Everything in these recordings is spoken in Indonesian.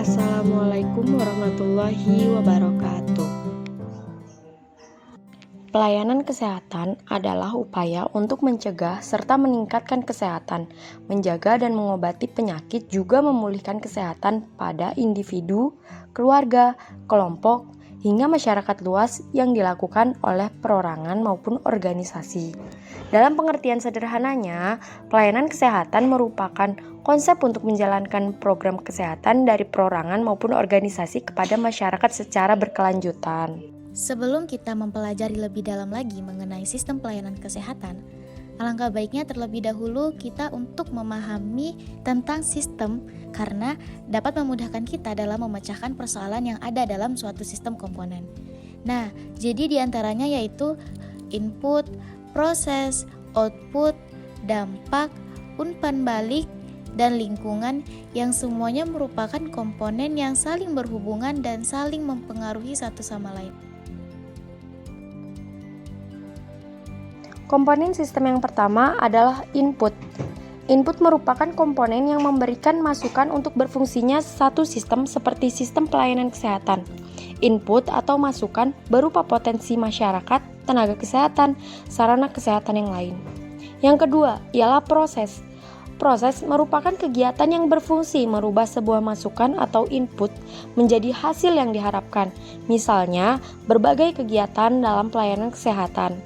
Assalamualaikum warahmatullahi wabarakatuh. Pelayanan kesehatan adalah upaya untuk mencegah serta meningkatkan kesehatan, menjaga dan mengobati penyakit, juga memulihkan kesehatan pada individu, keluarga, kelompok, hingga masyarakat luas yang dilakukan oleh perorangan maupun organisasi. Dalam pengertian sederhananya, pelayanan kesehatan merupakan konsep untuk menjalankan program kesehatan dari perorangan maupun organisasi kepada masyarakat secara berkelanjutan. Sebelum kita mempelajari lebih dalam lagi mengenai sistem pelayanan kesehatan, alangkah baiknya terlebih dahulu kita untuk memahami tentang sistem karena dapat memudahkan kita dalam memecahkan persoalan yang ada dalam suatu sistem komponen. Nah, jadi diantaranya yaitu input, proses, output, dampak, umpan balik, dan lingkungan yang semuanya merupakan komponen yang saling berhubungan dan saling mempengaruhi satu sama lain. Komponen sistem yang pertama adalah input. Input merupakan komponen yang memberikan masukan untuk berfungsinya satu sistem seperti sistem pelayanan kesehatan. Input atau masukan berupa potensi masyarakat, tenaga kesehatan, sarana kesehatan yang lain. Yang kedua ialah proses. Proses merupakan kegiatan yang berfungsi merubah sebuah masukan atau input menjadi hasil yang diharapkan. Misalnya, berbagai kegiatan dalam pelayanan kesehatan.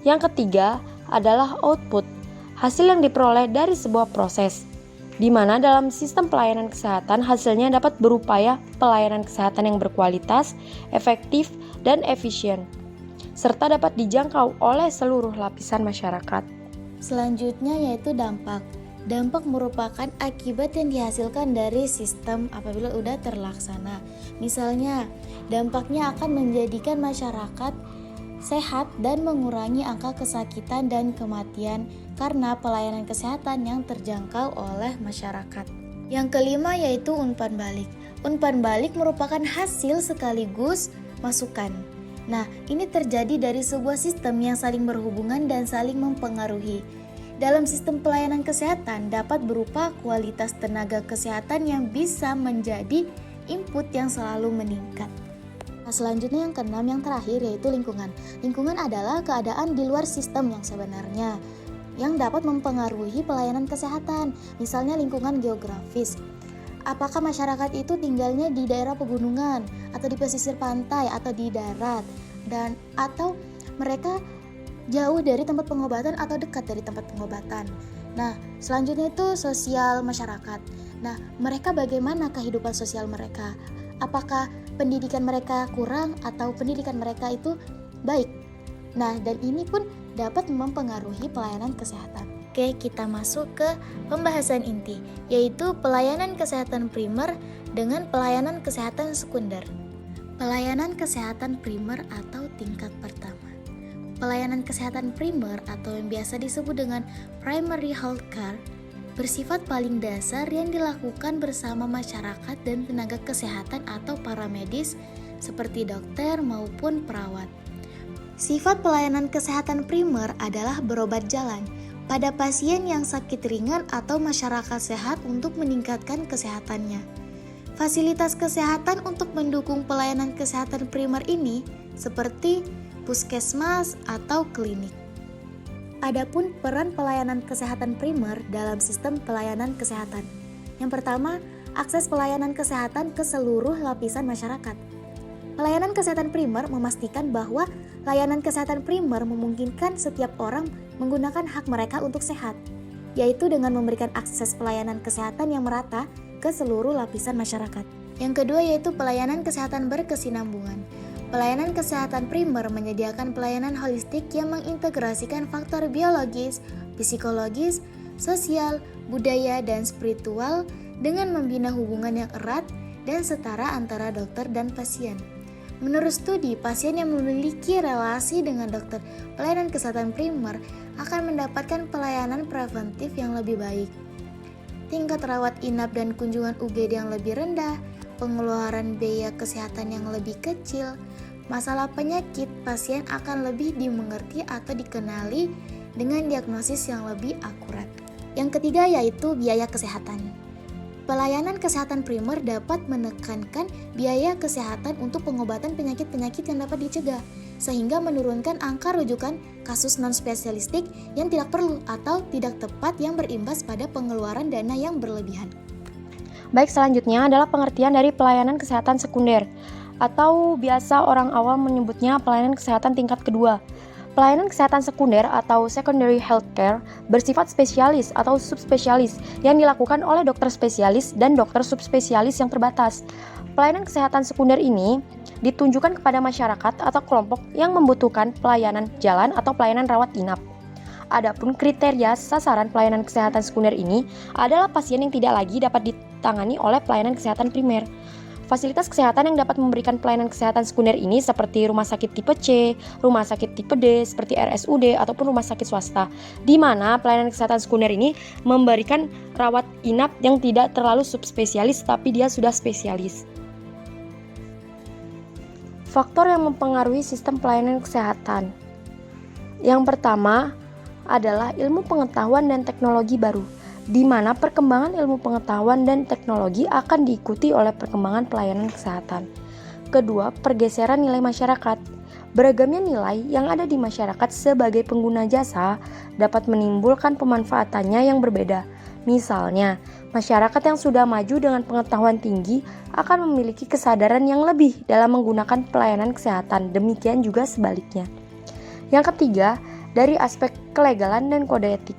Yang ketiga adalah output, hasil yang diperoleh dari sebuah proses, di mana dalam sistem pelayanan kesehatan hasilnya dapat berupaya pelayanan kesehatan yang berkualitas, efektif, dan efisien, serta dapat dijangkau oleh seluruh lapisan masyarakat. Selanjutnya yaitu dampak. Dampak merupakan akibat yang dihasilkan dari sistem apabila sudah terlaksana. Misalnya, dampaknya akan menjadikan masyarakat sehat dan mengurangi angka kesakitan dan kematian karena pelayanan kesehatan yang terjangkau oleh masyarakat. Yang kelima yaitu umpan balik. Umpan balik merupakan hasil sekaligus masukan. Nah, ini terjadi dari sebuah sistem yang saling berhubungan dan saling mempengaruhi. Dalam sistem pelayanan kesehatan dapat berupa kualitas tenaga kesehatan yang bisa menjadi input yang selalu meningkat. Nah, selanjutnya yang keenam, yang terakhir yaitu lingkungan. Lingkungan adalah keadaan di luar sistem yang sebenarnya yang dapat mempengaruhi pelayanan kesehatan. Misalnya lingkungan geografis. Apakah masyarakat itu tinggalnya di daerah pegunungan atau di pesisir pantai atau di darat atau mereka jauh dari tempat pengobatan atau dekat dari tempat pengobatan. Nah, selanjutnya itu sosial masyarakat. Nah, mereka bagaimana kehidupan sosial mereka? Apakah pendidikan mereka kurang atau pendidikan mereka itu baik? Nah, dan ini pun dapat mempengaruhi pelayanan kesehatan. Oke, kita masuk ke pembahasan inti, yaitu pelayanan kesehatan primer dengan pelayanan kesehatan sekunder. Pelayanan kesehatan primer atau tingkat pertama. Pelayanan kesehatan primer atau yang biasa disebut dengan primary health care bersifat paling dasar yang dilakukan bersama masyarakat dan tenaga kesehatan atau paramedis seperti dokter maupun perawat. Sifat pelayanan kesehatan primer adalah berobat jalan pada pasien yang sakit ringan atau masyarakat sehat untuk meningkatkan kesehatannya. Fasilitas kesehatan untuk mendukung pelayanan kesehatan primer ini seperti puskesmas atau klinik. Adapun peran pelayanan kesehatan primer dalam sistem pelayanan kesehatan. Yang pertama, akses pelayanan kesehatan ke seluruh lapisan masyarakat. Pelayanan kesehatan primer memastikan bahwa layanan kesehatan primer memungkinkan setiap orang menggunakan hak mereka untuk sehat, yaitu dengan memberikan akses pelayanan kesehatan yang merata ke seluruh lapisan masyarakat. Yang kedua yaitu pelayanan kesehatan berkesinambungan. Pelayanan kesehatan primer menyediakan pelayanan holistik yang mengintegrasikan faktor biologis, psikologis, sosial, budaya, dan spiritual dengan membina hubungan yang erat dan setara antara dokter dan pasien. Menurut studi, pasien yang memiliki relasi dengan dokter pelayanan kesehatan primer akan mendapatkan pelayanan preventif yang lebih baik. Tingkat rawat inap dan kunjungan UGD yang lebih rendah, pengeluaran biaya kesehatan yang lebih kecil, masalah penyakit pasien akan lebih dimengerti atau dikenali dengan diagnosis yang lebih akurat. Yang ketiga yaitu biaya kesehatan. Pelayanan kesehatan primer dapat menekankan biaya kesehatan untuk pengobatan penyakit-penyakit yang dapat dicegah, sehingga menurunkan angka rujukan kasus non-spesialistik yang tidak perlu atau tidak tepat yang berimbas pada pengeluaran dana yang berlebihan. Baik, selanjutnya adalah pengertian dari pelayanan kesehatan sekunder, atau biasa orang awam menyebutnya pelayanan kesehatan tingkat kedua. Pelayanan kesehatan sekunder atau secondary healthcare bersifat spesialis atau subspesialis yang dilakukan oleh dokter spesialis dan dokter subspesialis yang terbatas. Pelayanan kesehatan sekunder ini ditunjukkan kepada masyarakat atau kelompok yang membutuhkan pelayanan jalan atau pelayanan rawat inap. Adapun kriteria sasaran pelayanan kesehatan sekunder ini adalah pasien yang tidak lagi dapat ditangani oleh pelayanan kesehatan primer. Fasilitas kesehatan yang dapat memberikan pelayanan kesehatan sekunder ini seperti rumah sakit tipe C, rumah sakit tipe D seperti RSUD ataupun rumah sakit swasta, di mana pelayanan kesehatan sekunder ini memberikan rawat inap yang tidak terlalu subspesialis tapi dia sudah spesialis. Faktor yang mempengaruhi sistem pelayanan kesehatan. Yang pertama adalah ilmu pengetahuan dan teknologi baru, di mana perkembangan ilmu pengetahuan dan teknologi akan diikuti oleh perkembangan pelayanan kesehatan. Kedua, pergeseran nilai masyarakat. Beragamnya nilai yang ada di masyarakat sebagai pengguna jasa dapat menimbulkan pemanfaatannya yang berbeda. Misalnya, masyarakat yang sudah maju dengan pengetahuan tinggi akan memiliki kesadaran yang lebih dalam menggunakan pelayanan kesehatan, demikian juga sebaliknya. Yang ketiga, dari aspek kelegalan dan kode etik.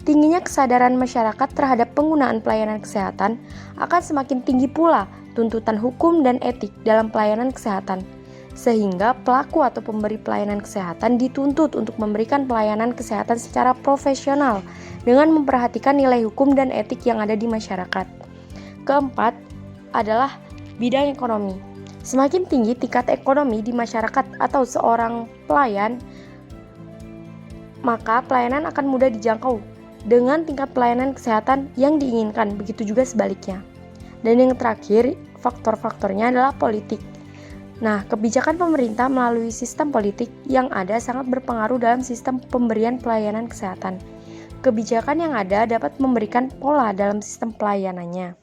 Tingginya kesadaran masyarakat terhadap penggunaan pelayanan kesehatan akan semakin tinggi pula tuntutan hukum dan etik dalam pelayanan kesehatan, sehingga pelaku atau pemberi pelayanan kesehatan dituntut untuk memberikan pelayanan kesehatan secara profesional dengan memperhatikan nilai hukum dan etik yang ada di masyarakat. Keempat adalah bidang ekonomi. Semakin tinggi tingkat ekonomi di masyarakat atau seorang pelayan, maka pelayanan akan mudah dijangkau dengan tingkat pelayanan kesehatan yang diinginkan, begitu juga sebaliknya. Dan yang terakhir, faktor-faktornya adalah politik. Nah, kebijakan pemerintah melalui sistem politik yang ada sangat berpengaruh dalam sistem pemberian pelayanan kesehatan. Kebijakan yang ada dapat memberikan pola dalam sistem pelayanannya.